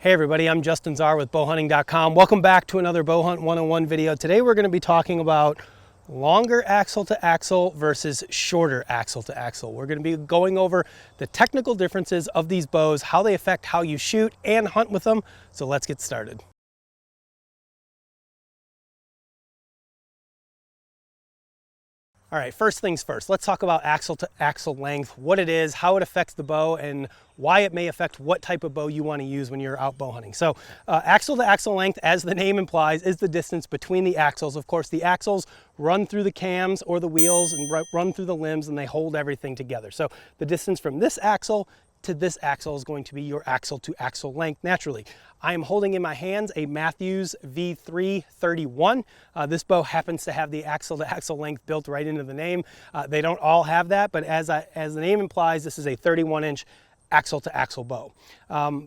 Hey everybody, I'm Justin Czar with bowhunting.com. Welcome back to another Bowhunt 101 video. Today we're going to be talking about longer axle to axle versus shorter axle to axle. We're going to be going over the technical differences of these bows, how they affect how you shoot and hunt with them. So let's get started. All right, first things first, let's talk about axle to axle length, what it is, how it affects the bow, and why it may affect what type of bow you want to use when you're out bow hunting. So axle to axle length, as the name implies, is the distance between the axles. Of course, the axles run through the cams or the wheels and run through the limbs, and they hold everything together. So the distance from this axle to this axle is going to be your axle to axle length naturally. I am holding in my hands a Matthews V331. This bow happens to have the axle to axle length built right into the name. They don't all have that, but as the name implies, this is a 31-inch axle to axle bow.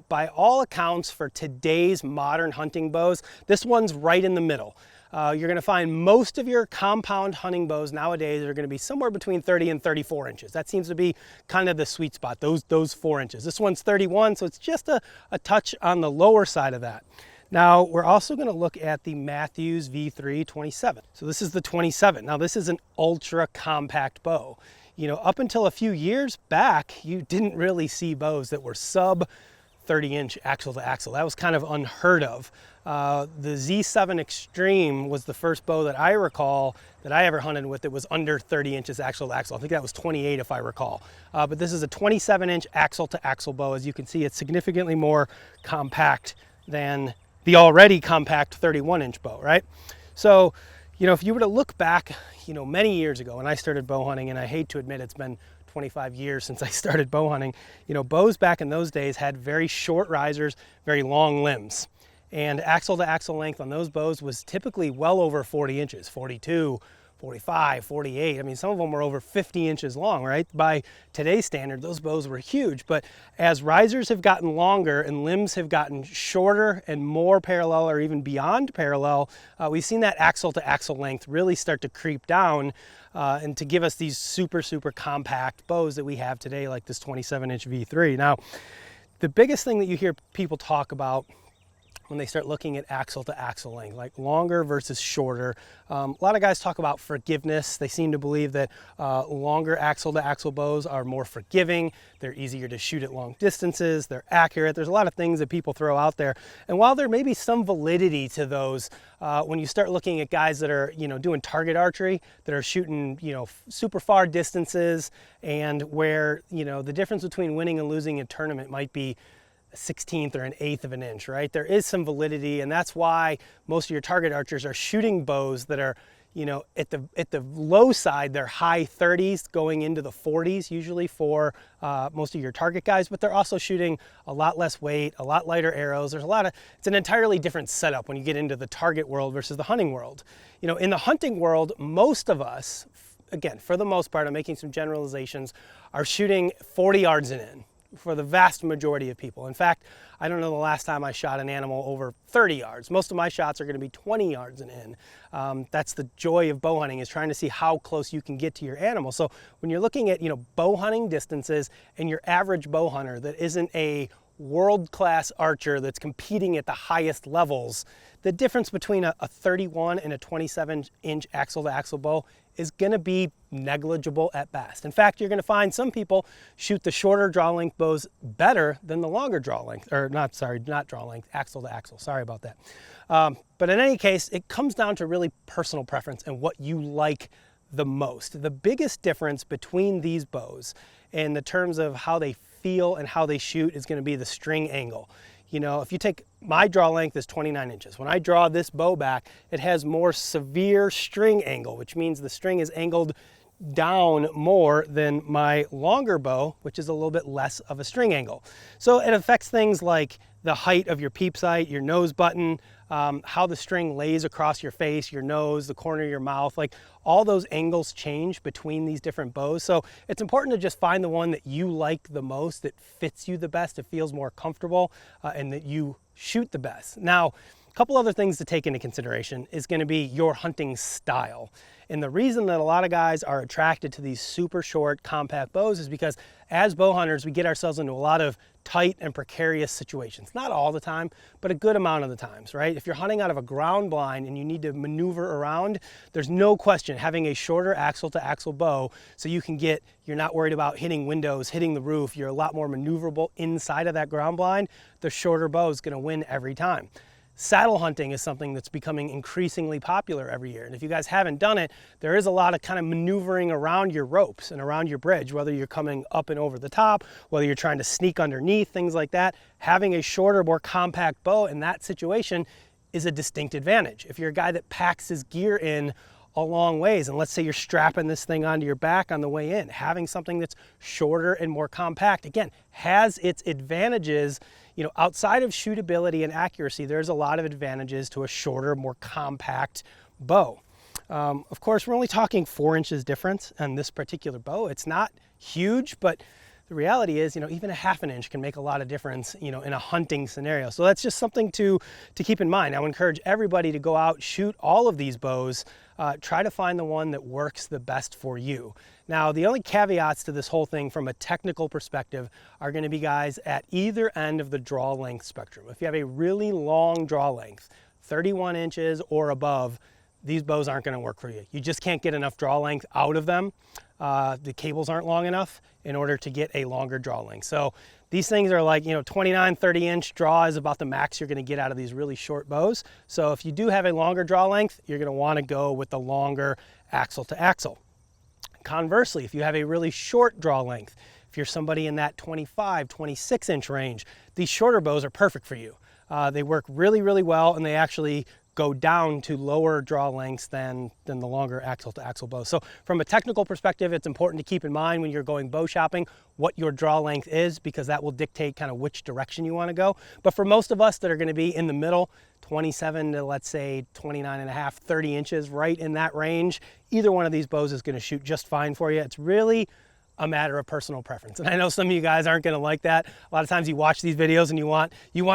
By all accounts, for today's modern hunting bows, this one's right in the middle. You're going to find most of your compound hunting bows nowadays are going to be somewhere between 30 and 34 inches. That seems to be kind of the sweet spot, those 4 inches. This one's 31, so it's just a touch on the lower side of that. Now, we're also going to look at the Matthews V327. So this is the 27. Now, this is an ultra compact bow. You know, up until a few years back, you didn't really see bows that were sub 30-inch axle to axle. That was kind of unheard of. The Z7 Extreme was the first bow that I recall that I ever hunted with that was under 30 inches axle to axle. I think that was 28 if I recall. But this is a 27-inch axle to axle bow. As you can see, it's significantly more compact than the already compact 31-inch bow, right? So, you know, if you were to look back, you know, many years ago when I started bow hunting, and I hate to admit it's been 25 years since I started bow hunting, you know, bows back in those days had very short risers, very long limbs. And axle to axle length on those bows was typically well over 40 inches, 42, 45, 48. I mean, some of them were over 50 inches long, right? By today's standard, those bows were huge. But as risers have gotten longer and limbs have gotten shorter and more parallel or even beyond parallel, we've seen that axle to axle length really start to creep down and to give us these super, super compact bows that we have today, like this 27-inch V3. Now, the biggest thing that you hear people talk about when they start looking at axle to axle length, like longer versus shorter. A lot of guys talk about forgiveness. They seem to believe that longer axle to axle bows are more forgiving. They're easier to shoot at long distances. They're accurate. There's a lot of things that people throw out there. And while there may be some validity to those, when you start looking at guys that are, you know, doing target archery, that are shooting, you know, super far distances, and where, you know, the difference between winning and losing a tournament might be a 1/16 or an 1/8 of an inch, right? There is some validity, and that's why most of your target archers are shooting bows that are, you know, at the low side, they're high 30s going into the 40s usually for most of your target guys, but they're also shooting a lot less weight, a lot lighter arrows. There's a lot of, it's an entirely different setup when you get into the target world versus the hunting world. You know, in the hunting world, most of us, again, for the most part, I'm making some generalizations, are shooting 40 yards and in. For the vast majority of people. In fact, I don't know the last time I shot an animal over 30 yards. Most of my shots are going to be 20 yards and in. That's the joy of bow hunting, is trying to see how close you can get to your animal. So when you're looking at, you know, bow hunting distances, and your average bow hunter that isn't a world-class archer that's competing at the highest levels, the difference between a 31 and a 27-inch axle to axle bow is going to be negligible at best. In fact, you're going to find some people shoot the shorter draw length bows better than the longer draw length, or not draw length, axle to axle. Sorry about that. But in any case, it comes down to really personal preference and what you like the most. The biggest difference between these bows in the terms of how they feel and how they shoot is going to be the string angle. You know, if you take, my draw length is 29 inches. When I draw this bow back, it has more severe string angle, which means the string is angled down more than my longer bow, which is a little bit less of a string angle. So it affects things like the height of your peep sight, your nose button, how the string lays across your face, your nose, the corner of your mouth, like all those angles change between these different bows. So it's important to just find the one that you like the most, that fits you the best, it feels more comfortable, and that you shoot the best. Now, A couple other things to take into consideration is going to be your hunting style. And the reason that a lot of guys are attracted to these super short, compact bows is because as bow hunters, we get ourselves into a lot of tight and precarious situations. Not all the time, but a good amount of the times, right? If you're hunting out of a ground blind and you need to maneuver around, there's no question having a shorter axle to axle bow so you're not worried about hitting windows, hitting the roof, you're a lot more maneuverable inside of that ground blind, the shorter bow is going to win every time. Saddle hunting is something that's becoming increasingly popular every year. And if you guys haven't done it, there is a lot of kind of maneuvering around your ropes and around your bridge, whether you're coming up and over the top, whether you're trying to sneak underneath, things like that. Having a shorter, more compact bow in that situation is a distinct advantage. If you're a guy that packs his gear in a long ways, and let's say you're strapping this thing onto your back on the way in, having something that's shorter and more compact, again, has its advantages. You know, outside of shootability and accuracy, there's a lot of advantages to a shorter, more compact bow. Of course, we're only talking 4 inches difference on this particular bow. It's not huge, but the reality is, you know, even a ½ inch can make a lot of difference, you know, in a hunting scenario. So that's just something to keep in mind. I would encourage everybody to go out, shoot all of these bows, try to find the one that works the best for you. Now, the only caveats to this whole thing from a technical perspective are going to be guys at either end of the draw length spectrum. If you have a really long draw length, 31 inches or above, these bows aren't going to work for you. You just can't get enough draw length out of them. The cables aren't long enough in order to get a longer draw length. So these things are like, you know, 29, 30 inch draw is about the max you're going to get out of these really short bows. So if you do have a longer draw length, you're going to want to go with the longer axle to axle. Conversely, if you have a really short draw length, if you're somebody in that 25, 26 inch range, these shorter bows are perfect for you. They work really, really well, and they actually go down to lower draw lengths than the longer axle to axle bows. So from a technical perspective, it's important to keep in mind when you're going bow shopping what your draw length is, because that will dictate kind of which direction you want to go. But for most of us that are going to be in the middle, 27 to let's say 29.5, 30 inches, right in that range, either one of these bows is going to shoot just fine for you. It's really a matter of personal preference. And I know some of you guys aren't going to like that. A lot of times you watch these videos and you want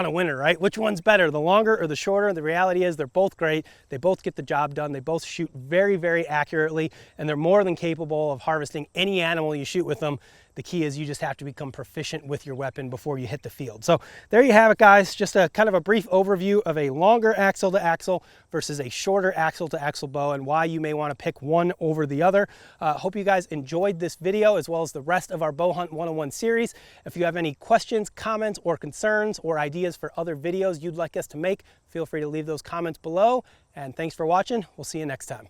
a winner, right? Which one's better, the longer or the shorter? The reality is they're both great. They both get the job done. They both shoot very, very accurately, and they're more than capable of harvesting any animal you shoot with them. The key is you just have to become proficient with your weapon before you hit the field. So there you have it, guys. Just a kind of a brief overview of a longer axle to axle versus a shorter axle to axle bow and why you may want to pick one over the other. Hope you guys enjoyed this video as well as the rest of our Bowhunt 101 series. If you have any questions, comments, or concerns or ideas for other videos you'd like us to make, feel free to leave those comments below. And thanks for watching. We'll see you next time.